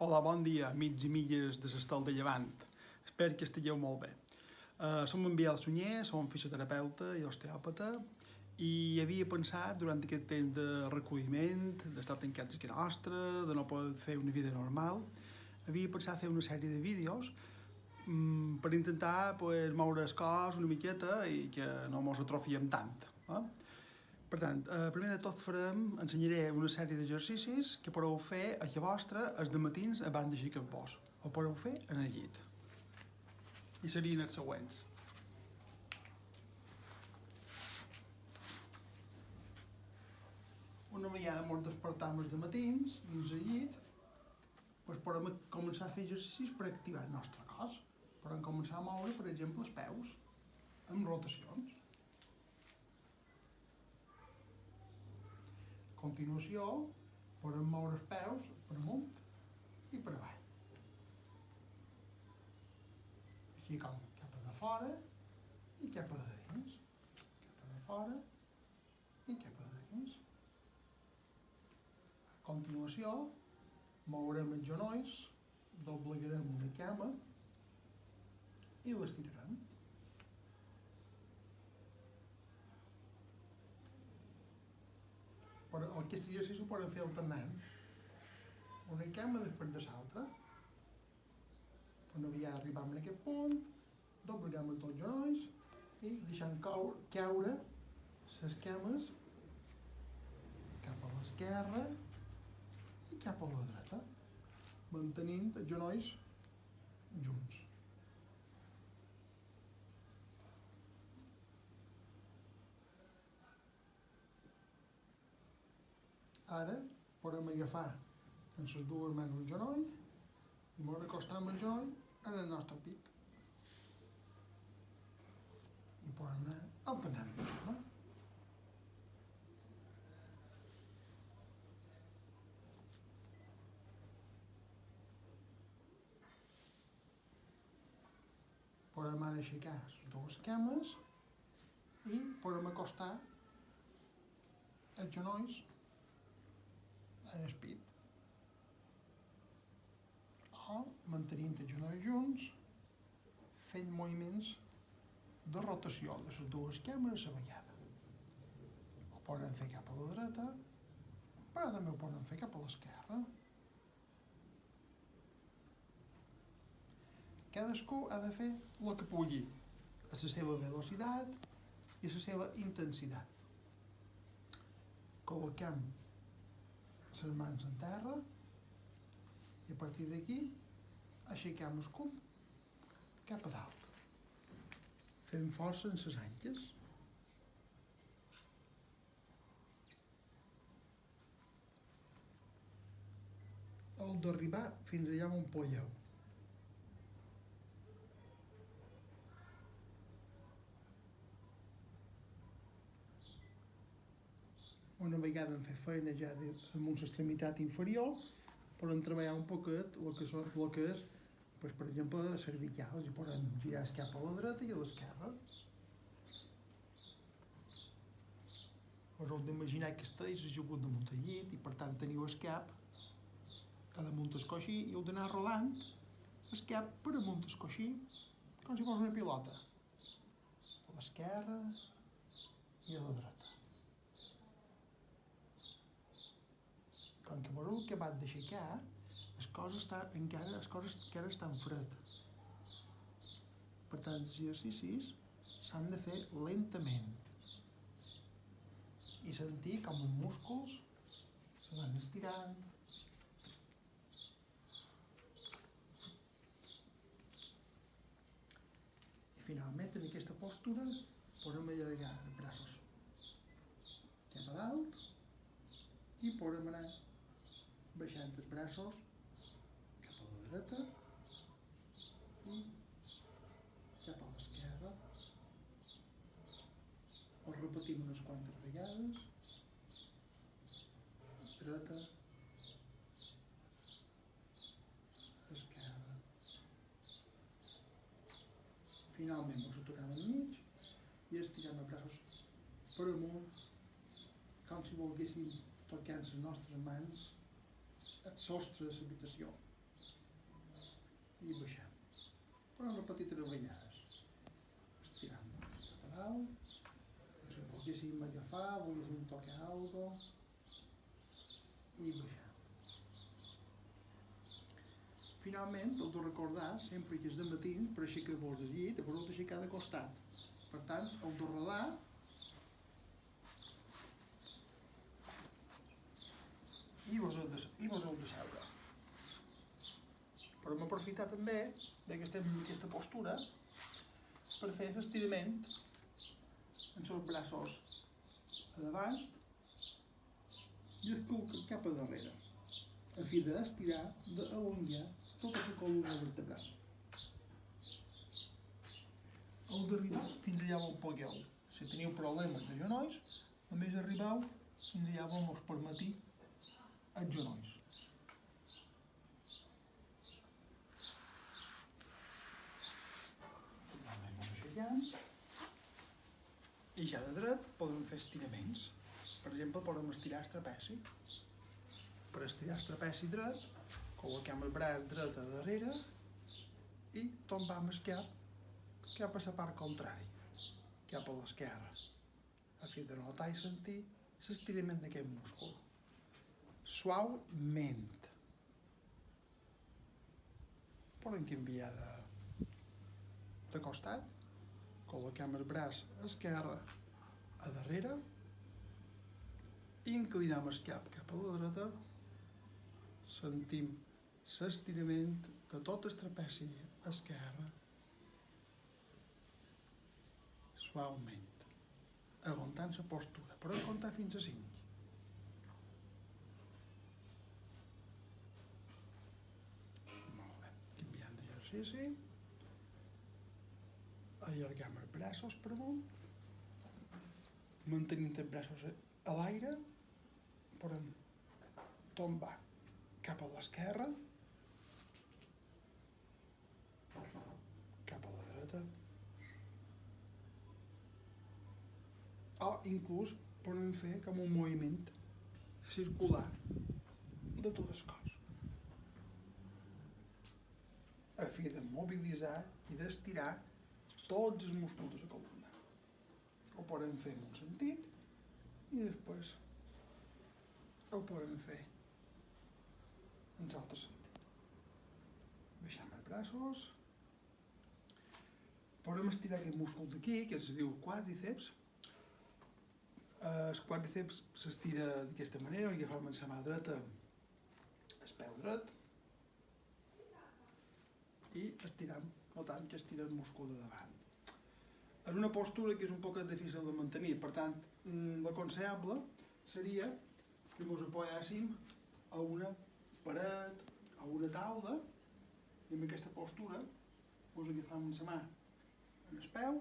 Hola, bon dia, amics i amigues de l'Estol de Llevant. Espero que estigueu molt bé. Som en Biel Sunyer, som fisioterapeuta i osteòpata i havia pensat durant aquest temps de recolliment, d'estar tancats a casa nostra, de no poder fer una vida normal, havia pensat fer una sèrie de vídeos per intentar moure el cos una miqueta i que no mos atrofiem tant. Per tant, primer de tot ensenyaré una sèrie d'exercicis que podeu fer a casa vostra els dematins abans d'aixecar-vos. Ho podeu fer en el llit. I serien els següents. Una vegada ens despertam els dematins dins el llit, podem començar a fer exercicis per activar el nostre cos. Podem començar a moure, per exemple, els peus amb rotacions. A continuació, podem moure els peus per amunt i per avall. Així com cap a de fora i cap a de dins. Cap a de fora i cap a de dins. A continuació, mourem els genolls, doblegarem una cama i l'estirarem. Aquest exercici ho podem fer alternant. Una cama després de l'altra. Una vegada arribam a aquest punt, dobleguem els dos genolls i deixem caure les cames cap a l'esquerra i cap a la dreta, mantenint els genolls junts. Ara podem agafar amb les dues mans el genoll i ens acostam el genoll en el nostre pit. I podem anar alternant de cama. Podem ara aixecar les dues cames i podem acostar els genolls en el pit. O mantenint els genolls junts, fent moviments de rotació de les dues cames a la vegada. Ho podem fer cap a la dreta, però també ho podem fer cap a l'esquerra. Cadascú ha de fer el que pugui, a la seva velocitat i a la seva intensitat. Col·loquem les mans en terra i a partir d'aquí aixequem el cul cap a dalt. Fem força en les anques. Heu d'arribar fins allà on pugueu. Una vegada hem fet feina ja amb l'extremitat inferior, podem treballar un poquet el que és, per exemple, cervicals, i podem girar el cap a la dreta i a l'esquerra. Us heu d'imaginar que esteu assegut damunt el llit i per tant teniu el cap a damunt el coixí i heu d'anar rodant el cap per amunt el coixí, com si fos una pilota, a l'esquerra i a la dreta. Com que veureu que acabat d'aixecar, el cos encara està en fred. Per tant, els exercicis s'han de fer lentament i sentir com els músculs se van estirant. I finalment, en aquesta postura, podem allargar els braços cap a dalt i podem anar baixant els braços cap a la dreta i cap a l'esquerra. Ho repetim unes quantes vegades. Dreta, esquerra. Finalment ens aturem al mig i estirem els braços per amunt, com si volguéssim tocar les nostres mans el sostre de l'habitació. i baixem. Però repetites vegades. Estirant lateral. Si volguéssim agafar, volguéssim tocar alguna cosa. I baixem. Finalment, heu de recordar, sempre que és de matí, per aixecar-vos del llit, heu d'aixecar de costat. Per tant, heu de rodar i vos heu de seure. Però hem aprofitat també que estem en aquesta postura per fer l'estirament amb els braços a davant i el cul cap a darrere, a fi d'estirar, d'alongar tota la columna vertebral. Heu d'arribar fins allà on pugueu. Si teniu problemes de genolls, només arribeu fins allà on us permeti els genolls. I ja de dret podem fer estiraments. Per exemple, podem estirar el trapeci. Per estirar el trapeci dret, col·loquem el braç dret a darrere i tombam el cap a la part contrària, cap a l'esquerra, a fi de notar i sentir l'estirament d'aquest múscul. Suaument. Podem canviar de costat, col·loquem el braç esquerre a darrere i inclinem el cap a la dreta, sentim l'estirament de tot el trapeci esquerre suaument, aguantant la postura. Podem comptar fins a 5. Molt bé, canviant d'exercici. Allarguem els braços per amunt, mantenint els braços a l'aire, podem tombar cap a l'esquerra, cap a la dreta, o inclús podem fer com un moviment circular de tot el cos, a fi de mobilitzar i d'estirar tots els músculs de la columna. Ho podem fer en un sentit i després ho podem fer en l'altre sentit. Baixem els braços. Podem estirar aquest múscul d'aquí, que es diu quàdriceps. El quàdriceps s'estira d'aquesta manera, agafem amb la mà dreta el peu dret i estirem, notant que estira el múscul de davant. En una postura que és un poc difícil de mantenir, per tant, l'aconsellable seria que ens apoyéssim a una paret, a una taula, i en aquesta postura ens agafem amb la mà en el peu,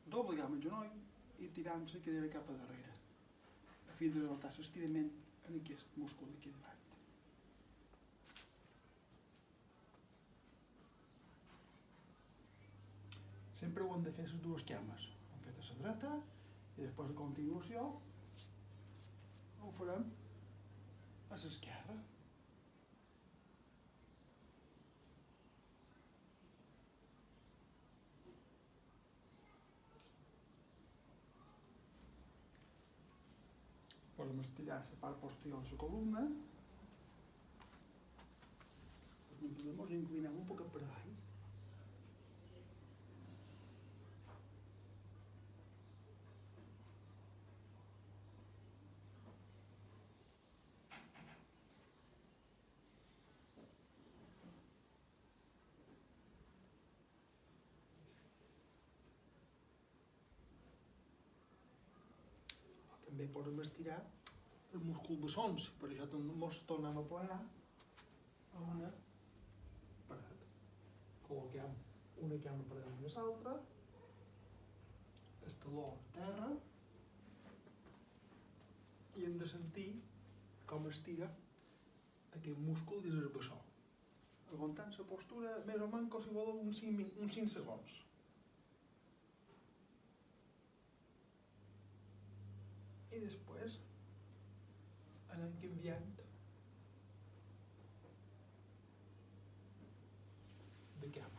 dobleguem el genoll i tirem la cadera cap a darrere, a fi de notar l'estirament en aquest múscul d'aquí davant. Sempre ho hem de fer les dues cames. Ho hem fet a la dreta i després a continuació ho farem a l'esquerra. Podem estirar la part posterior de la columna. Podem inclinar un poc per avall. També podem estirar el múscul bessons, per això ens tornem a apoyar a una paret. Col·loquem una cama per damunt de l'altra, el taló a terra, i hem de sentir com estira aquest múscul dins el bessó, aguantant la postura més o menys, si voleu, uns 5 segons. I després anem canviant expliquem.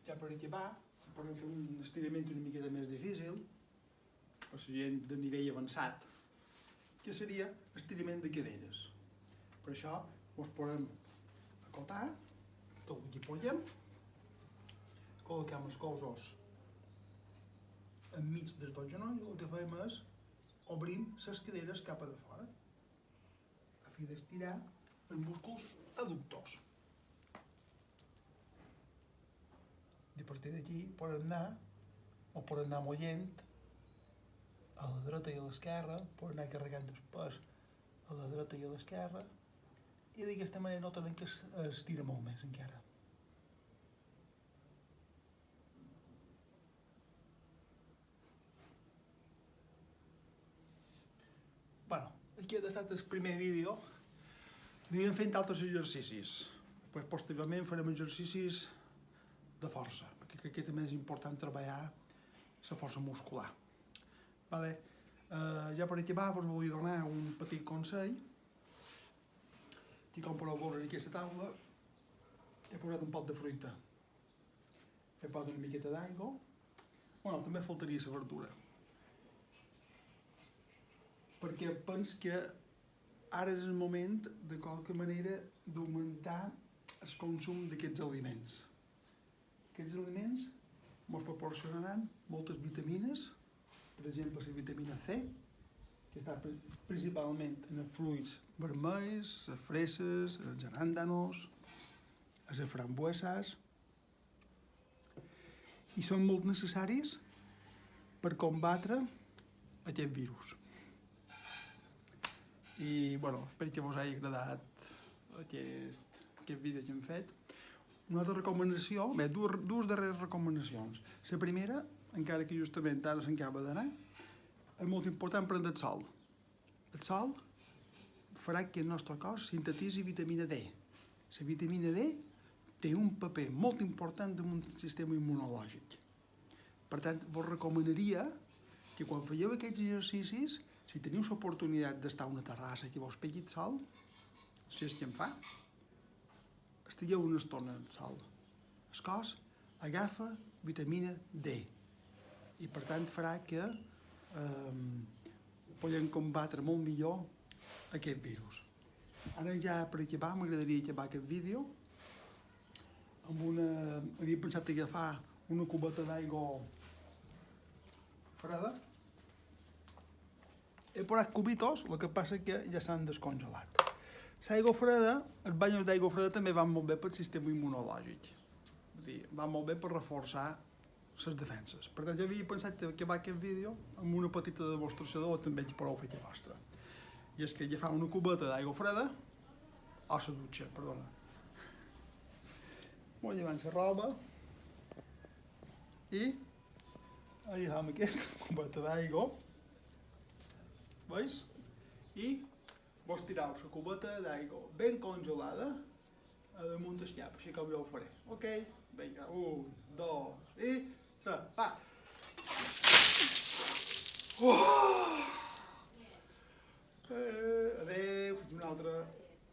Ja per acabar, podem fer un estirament una miqueta més difícil, per la gent de nivell avançat, que seria estirament de caderes. Per això ens podem acotar, tot el que podem, col·loquem els colzos enmig dels dos genolls, el que fem és obrim les caderes cap a de fora, a fi d'estirar els músculs adductors. I a partir d'aquí podem anar mollent a la dreta i a l'esquerra, podem anar carregant el pes a la dreta i a l'esquerra, i d'aquesta manera notarem que estira molt més encara. Bueno, aquest ha estat el primer vídeo. Anirem fent altres exercicis. Després, posteriorment, farem exercicis de força, perquè crec que també és important treballar la força muscular. Vale. Ja per acabar, us volia donar un petit consell. Aquí, com podeu veure en aquesta taula, he posat un pot de fruita. He posat una miqueta d'aigua. Bueno, també faltaria la verdura. Perquè penso que ara és el moment, de qualque manera, d'augmentar el consum d'aquests aliments. Aquests aliments ens proporcionaran moltes vitamines, per exemple, la vitamina C, que està principalment en els fruits vermells, les freses, els aràndanos, les frambueses, i són molt necessaris per combatre aquest virus. I, bueno, espero que us hagi agradat aquest vídeo que hem fet. Una altra recomanació, bé, dues darreres recomanacions. La primera, encara que justament ara s'acaba d'anar, és molt important prendre el sol. El sol farà que el nostre cos sintetitzi vitamina D. La vitamina D té un paper molt important en un sistema immunològic. Per tant, vos recomanaria que quan fèieu aquests exercicis, si teniu l'oportunitat d'estar a una terrassa que vos pegui el sol, si és que en fa, estigueu una estona al sol. El cos agafa vitamina D i per tant farà que podem combatre molt millor aquest virus. Ara ja per acabar m'agradaria acabar aquest vídeo amb havia pensat agafar una cubeta d'aigua freda. He posat cubitos, el que passa que ja s'han descongelat. L'aigua freda, els banyos d'aigua freda també van molt bé pel sistema immunològic. Vull dir, van molt bé per reforçar les defenses. Per tant, jo havia pensat acabar aquest vídeo amb una petita demostració de també que podeu fer a vostra. I és que agafar una cubeta d'aigua freda, o la dutxa, perdona. Molt llevant la roba i agafam aquesta cubeta d'aigua, veus? I vos tirau la cubeta d'aigua ben congelada a damunt del cap, així com jo ho faré. Ok? Vinga, 1, 2 i 3, va! Adéu, fins una altra.